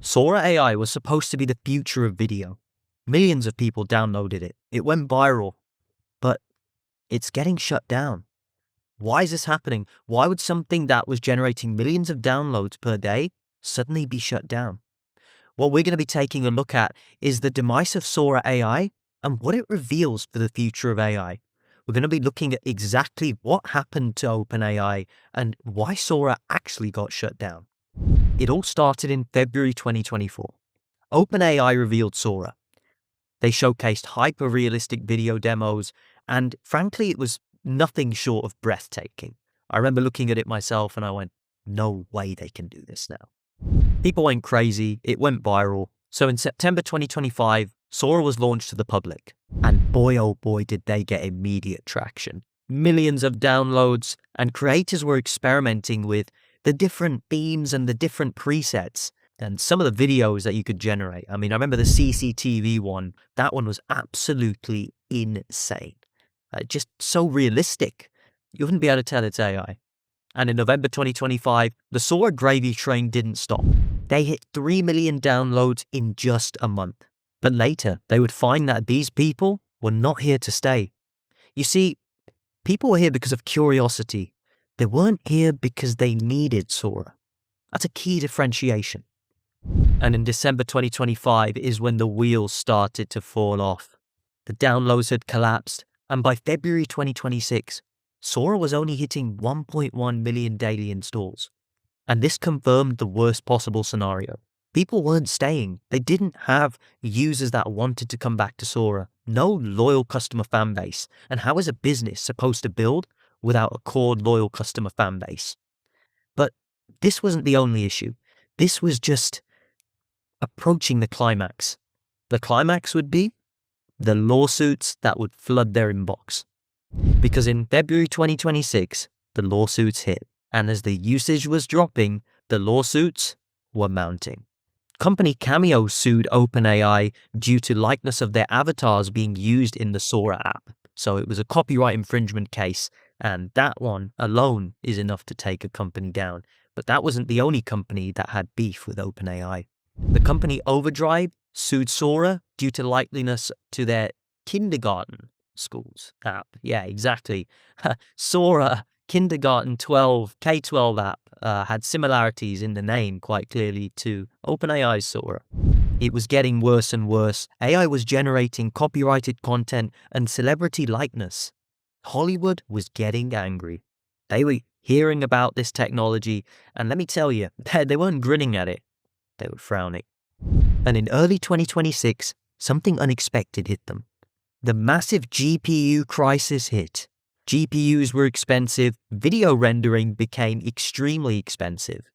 Sora AI was supposed to be the future of video. Millions of people downloaded it. It went viral, but it's getting shut down. Why is this happening? Why would something that was generating millions of downloads per day suddenly be shut down? What we're going to be taking a look at is the demise of Sora AI and what it reveals for the future of AI. We're going to be looking at exactly what happened to OpenAI and why Sora actually got shut down. It all started in February 2024. OpenAI revealed Sora. They showcased hyper-realistic video demos, and frankly, it was nothing short of breathtaking. I remember looking at it myself and I went, no way they can do this now. People went crazy, it went viral. So in September 2025, Sora was launched to the public. And boy oh boy did they get immediate traction. Millions of downloads, and creators were experimenting with the different themes and the different presets and some of the videos that you could generate. I mean, I remember the CCTV one. That one was absolutely insane. Just so realistic. You wouldn't be able to tell it's AI. And in November 2025, the Sora gravy train didn't stop. They hit 3 million downloads in just a month. But later, they would find that these people were not here to stay. You see, people were here because of curiosity. They weren't here because they needed Sora. That's a key differentiation. And in December 2025 is when the wheels started to fall off. The downloads had collapsed, and by February 2026, Sora was only hitting 1.1 million daily installs. And this confirmed the worst possible scenario. People weren't staying. They didn't have users that wanted to come back to Sora. No loyal customer fan base. And how is a business supposed to build without a core loyal customer fan base? But this wasn't the only issue. This was just approaching the climax. The climax would be the lawsuits that would flood their inbox. Because in February 2026, the lawsuits hit. And as the usage was dropping, the lawsuits were mounting. Company Cameo sued OpenAI due to likeness of their avatars being used in the Sora app. So it was a copyright infringement case, and that one alone is enough to take a company down. But that wasn't the only company that had beef with OpenAI. The company Overdrive sued Sora due to likeness to their kindergarten schools app. Yeah, exactly. Sora Kindergarten 12, K-12 app had similarities in the name quite clearly to OpenAI's Sora. It was getting worse and worse. AI was generating copyrighted content and celebrity likeness. Hollywood was getting angry. They were hearing about this technology, and let me tell you, they weren't grinning at it. They were frowning. And in early 2026, something unexpected hit them. The massive GPU crisis hit. GPUs were expensive, video rendering became extremely expensive.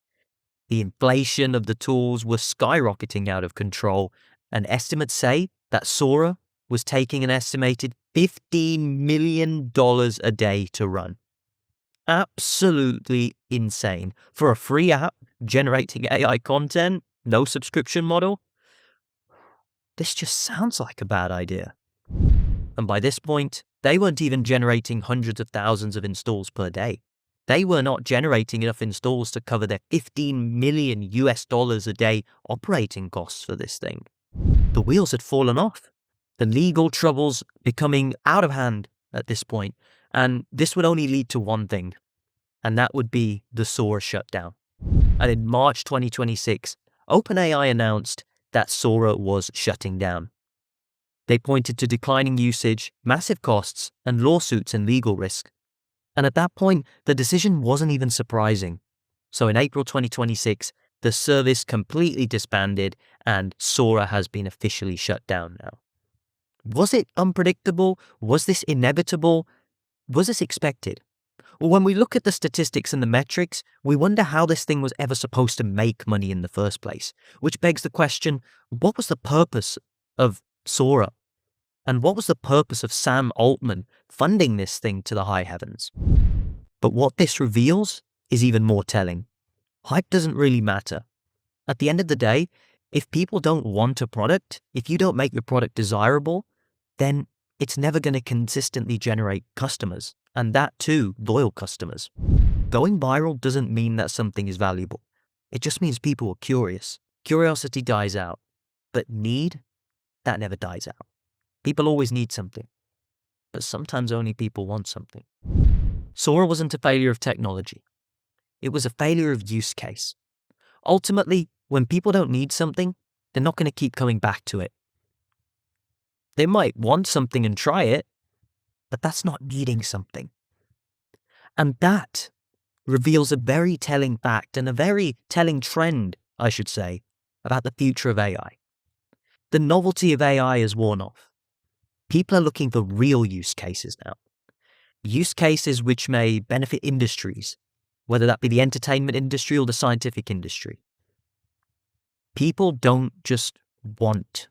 The inflation of the tools was skyrocketing out of control, and estimates say that Sora was taking an estimated $15 million a day to run. Absolutely insane. For a free app generating AI content, no subscription model, this just sounds like a bad idea. And by this point, they weren't even generating hundreds of thousands of installs per day. They were not generating enough installs to cover their $15 million a day operating costs for this thing. The wheels had fallen off. The legal troubles becoming out of hand at this point, and this would only lead to one thing, and that would be the Sora shutdown. And in March 2026, OpenAI announced that Sora was shutting down. They pointed to declining usage, massive costs, and lawsuits and legal risk. And at that point, the decision wasn't even surprising. So in April 2026, the service completely disbanded and Sora has been officially shut down now. Was it unpredictable? Was this inevitable? Was this expected? Well, when we look at the statistics and the metrics, we wonder how this thing was ever supposed to make money in the first place, which begs the question, what was the purpose of Sora? And what was the purpose of Sam Altman funding this thing to the high heavens? But what this reveals is even more telling. Hype doesn't really matter. At the end of the day, if people don't want a product, if you don't make your product desirable, then it's never going to consistently generate customers, and that too, loyal customers. Going viral doesn't mean that something is valuable. It just means people are curious. Curiosity dies out, but need, that never dies out. People always need something, but sometimes only people want something. Sora wasn't a failure of technology. It was a failure of use case. Ultimately, when people don't need something, they're not going to keep coming back to it. They might want something and try it, but that's not needing something. And that reveals a very telling fact and a very telling trend, I should say, about the future of AI. The novelty of AI has worn off. People are looking for real use cases now. Use cases which may benefit industries, whether that be the entertainment industry or the scientific industry. People don't just want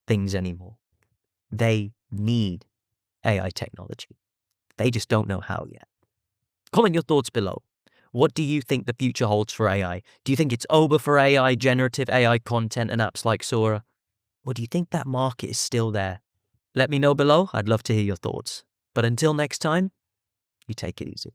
things anymore. They need AI technology. They just don't know how yet. Comment your thoughts below. What do you think the future holds for AI? Do you think it's over for AI, generative AI content and apps like Sora? Or do you think that market is still there? Let me know below. I'd love to hear your thoughts. But until next time, you take it easy.